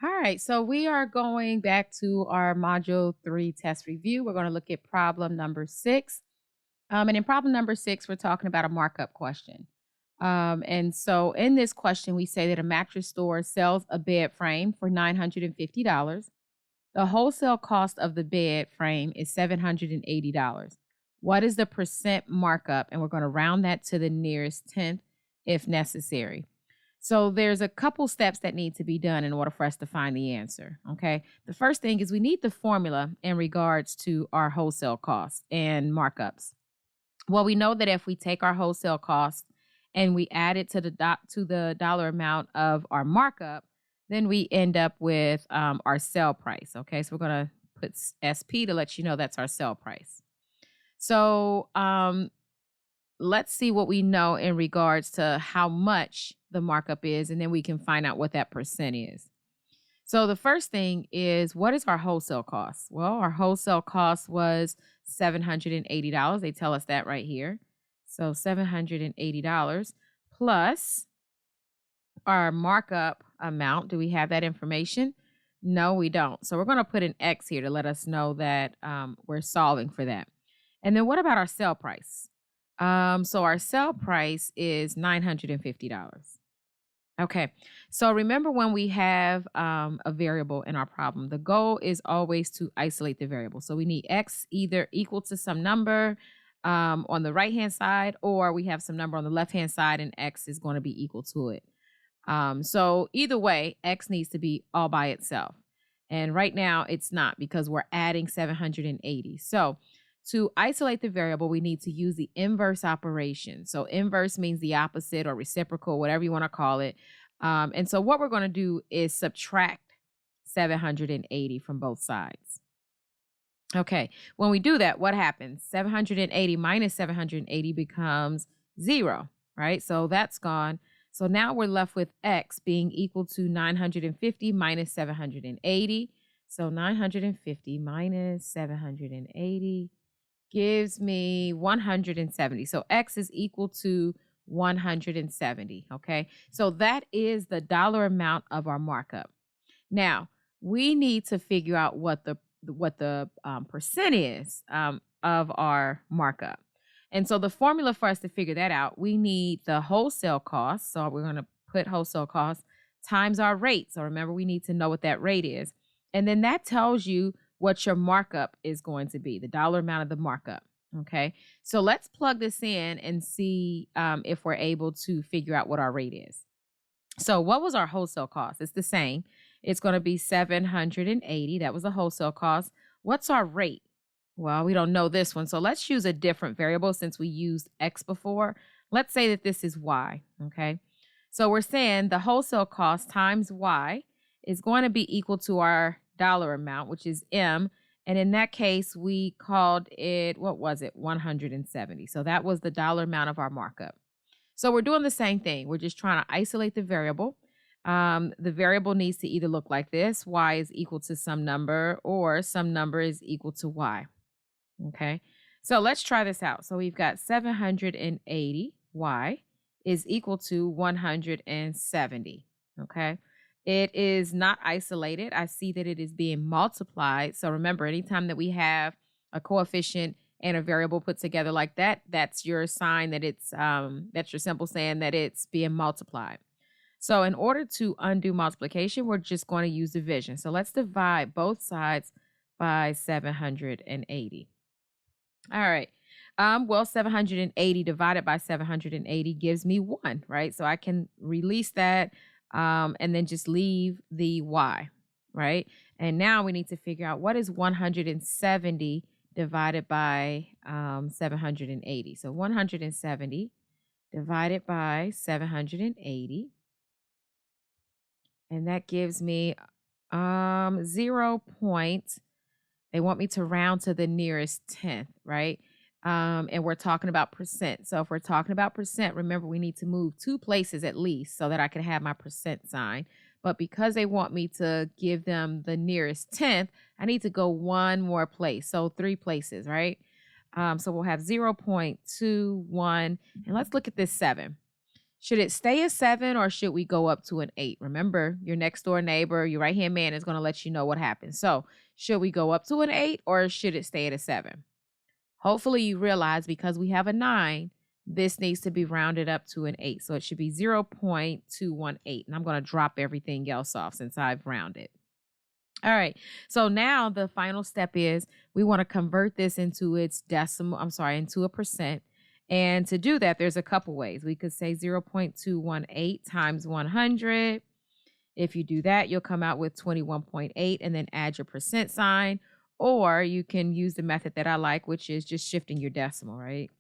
All right, so we are going back to our Module 3 test review. We're going to look at problem number 6. And in problem number 6, we're talking about a markup question. And so in this question, we say that a mattress store sells a bed frame for $950. The wholesale cost of the bed frame is $780. What is the percent markup? And we're going to round that to the nearest tenth if necessary. So there's a couple steps that need to be done in order for us to find the answer. Okay. The first thing is we need the formula in regards to our wholesale costs and markups. Well, we know that if we take our wholesale cost and we add it to the dollar amount of our markup, then we end up with our sell price. Okay, so we're gonna put SP to let you know that's our sell price. So let's see what we know in regards to how much the markup is, and then we can find out what that percent is. So the first thing is, what is our wholesale cost? Well, our wholesale cost was $780. They tell us that right here. So $780 plus our markup amount. Do we have that information? No, we don't. So we're going to put an X here to let us know that we're solving for that. And then what about our sell price? So our sell price is $950. Okay. So remember when we have a variable in our problem, the goal is always to isolate the variable. So we need X either equal to some number on the right-hand side, or we have some number on the left-hand side and X is going to be equal to it. So either way, X needs to be all by itself. And right now it's not because we're adding 780. So to isolate the variable, we need to use the inverse operation. So inverse means the opposite or reciprocal, whatever you want to call it. And so what we're going to do is subtract 780 from both sides. Okay, when we do that, what happens? 780 minus 780 becomes 0, right? So that's gone. So now we're left with X being equal to 950 minus 780. So 950 minus 780 gives me 170. So X is equal to 170. Okay. So that is the dollar amount of our markup. Now we need to figure out what the percent is of our markup. And so the formula for us to figure that out, we need the wholesale cost. So we're going to put wholesale cost times our rate. So remember, we need to know what that rate is. And then that tells you what your markup is going to be, the dollar amount of the markup. Okay. So let's plug this in and see if we're able to figure out what our rate is. So what was our wholesale cost? It's the same. It's going to be 780. That was the wholesale cost. What's our rate? Well, we don't know this one. So let's use a different variable since we used X before. Let's say that this is Y. Okay. So we're saying the wholesale cost times Y is going to be equal to our dollar amount, which is M. And in that case, we called it, what was it? 170. So that was the dollar amount of our markup. So we're doing the same thing. We're just trying to isolate the variable. The variable needs to either look like this: Y is equal to some number, or some number is equal to Y. Okay. So let's try this out. So we've got 780 Y is equal to 170. Okay. It is not isolated. I see that it is being multiplied. So remember, anytime that we have a coefficient and a variable put together like that, that's your sign that that's your symbol saying that it's being multiplied. So in order to undo multiplication, we're just going to use division. So let's divide both sides by 780. All right. Well, 780 divided by 780 gives me 1, right? So I can release that and then just leave the Y, right? And now we need to figure out what is 170 divided by 780. So 170 divided by 780. And that gives me 0. They want me to round to the nearest tenth, right? And we're talking about percent. So if we're talking about percent, remember we need to move 2 places at least so that I can have my percent sign. But because they want me to give them the nearest tenth, I need to go 1 more place. So 3 places, right? So we'll have 0.21. And let's look at this 7. Should it stay a 7 or should we go up to an 8? Remember, your next door neighbor, your right-hand man is going to let you know what happens. So, should we go up to an 8 or should it stay at a 7? Hopefully you realize because we have a 9, this needs to be rounded up to an 8. So it should be 0.218. And I'm going to drop everything else off since I've rounded. All right. So now the final step is we want to convert this into into a percent. And to do that, there's a couple ways. We could say 0.218 times 100. If you do that, you'll come out with 21.8 and then add your percent sign. Or you can use the method that I like, which is just shifting your decimal, right?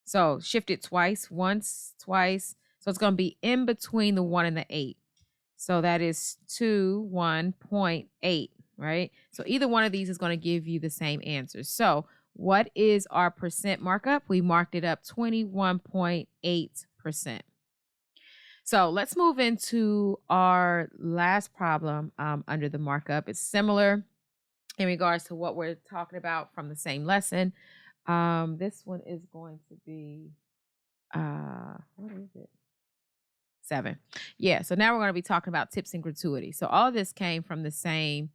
So shift it twice, once, twice. So it's going to be in between the 1 and the 8. So that is 21.8, right? So either one of these is going to give you the same answer. So what is our percent markup? We marked it up 21.8%. So let's move into our last problem under the markup. It's similar in regards to what we're talking about from the same lesson. This one is going to be, what is it? 7. Yeah, so now we're going to be talking about tips and gratuities. So all of this came from the same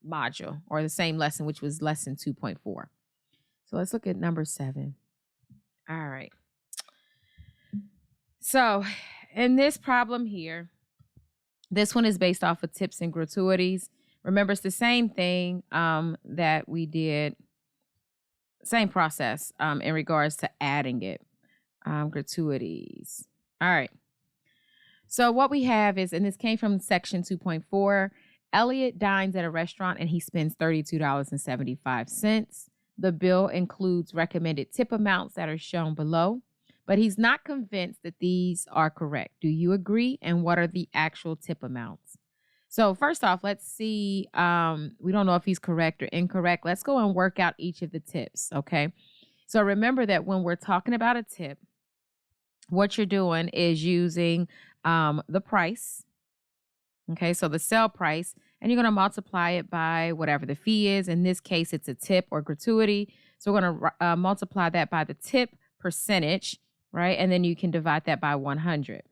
module or the same lesson, which was lesson 2.4. So let's look at number 7. All right. So in this problem here, this one is based off of tips and gratuities. Remember, it's the same thing that we did, same process in regards to adding it, gratuities. All right. So what we have is, and this came from section 2.4, Elliot dines at a restaurant and he spends $32.75. The bill includes recommended tip amounts that are shown below, but he's not convinced that these are correct. Do you agree? And what are the actual tip amounts? So first off, let's see. We don't know if he's correct or incorrect. Let's go and work out each of the tips, okay? So remember that when we're talking about a tip, what you're doing is using the price, okay? So the sale price, and you're going to multiply it by whatever the fee is. In this case, it's a tip or gratuity. So we're going to multiply that by the tip percentage, right? And then you can divide that by 100,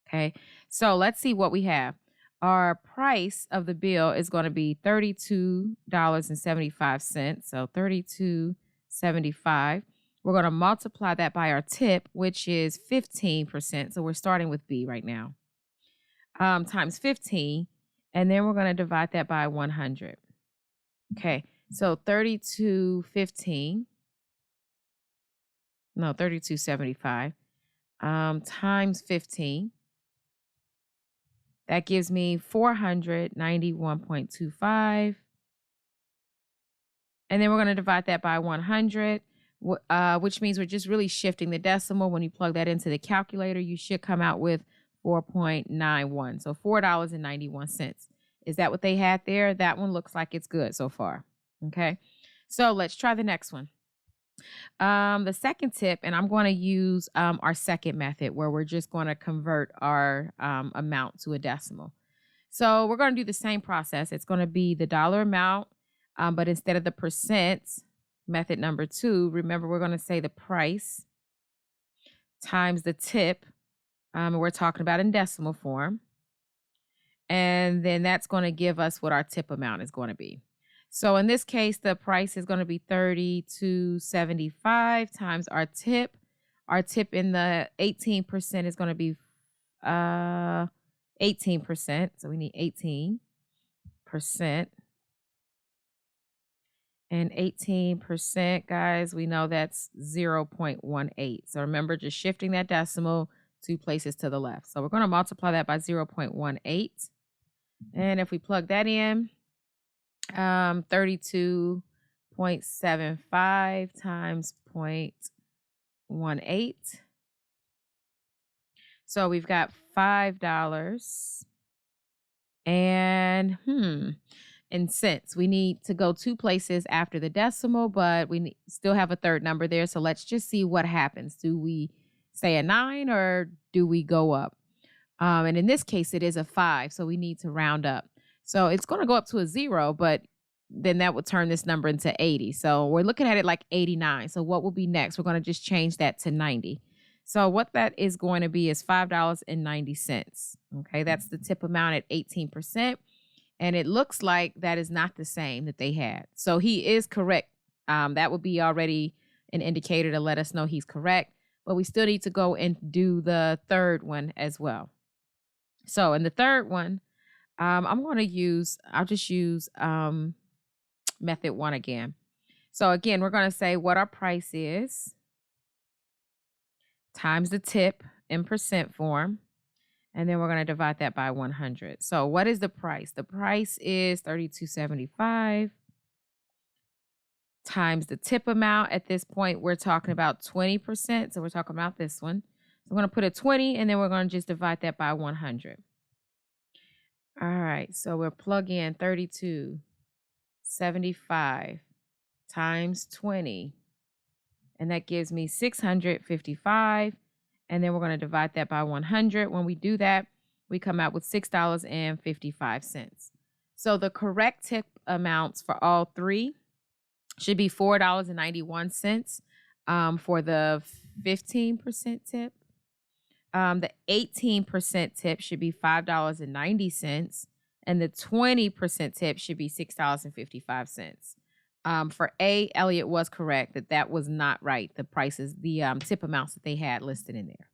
okay? So let's see what we have. Our price of the bill is going to be $32.75. So $32.75. We're going to multiply that by our tip, which is 15%. So we're starting with B right now. Times 15. And then we're going to divide that by 100. Okay. So 32.75 times 15. That gives me 491.25. And then we're going to divide that by 100, which means we're just really shifting the decimal. When you plug that into the calculator, you should come out with 4.91. So $4.91. Is that what they had there? That one looks like it's good so far. Okay. So let's try the next one. The second tip, and I'm going to use our second method where we're just going to convert our amount to a decimal. So we're going to do the same process. It's going to be the dollar amount, but instead of the percent, method number 2, remember we're going to say the price times the tip. We're talking about in decimal form. And then that's going to give us what our tip amount is going to be. So in this case, the price is going to be $32.75 times our tip. Our tip in the 18% is going to be 18%. So we need 18%. And 18%, guys, we know that's 0.18. So remember, just shifting that decimal 2 places to the left. So we're going to multiply that by 0.18. And if we plug that in, 32.75 times 0.18. So we've got $5 and in cents. We need to go 2 places after the decimal, but we still have a third number there. So let's just see what happens. Do we say a 9 or do we go up? And in this case, it is a 5. So we need to round up. So it's going to go up to a 0, but then that would turn this number into 80. So we're looking at it like 89. So what will be next? We're going to just change that to 90. So what that is going to be is $5.90. Okay, that's the tip amount at 18%. And it looks like that is not the same that they had. So he is correct. That would be already an indicator to let us know he's correct. But we still need to go and do the third one as well. So in the third one, I'll just use method one again. So again, we're going to say what our price is times the tip in percent form. And then we're going to divide that by 100. So what is the price? The price is $32.75 times the tip amount. At this point, we're talking about 20%. So we're talking about this one. So I'm going to put a 20 and then we're going to just divide that by 100. All right. So we'll plug in 32.75 times 20. And that gives me 655. And then we're going to divide that by 100. When we do that, we come out with $6.55. So the correct tip amounts for all three should be $4.91 for the 15% tip. The 18% tip should be $5.90. And the 20% tip should be $6.55. For A, Elliot was correct that was not right. The prices, the tip amounts that they had listed in there.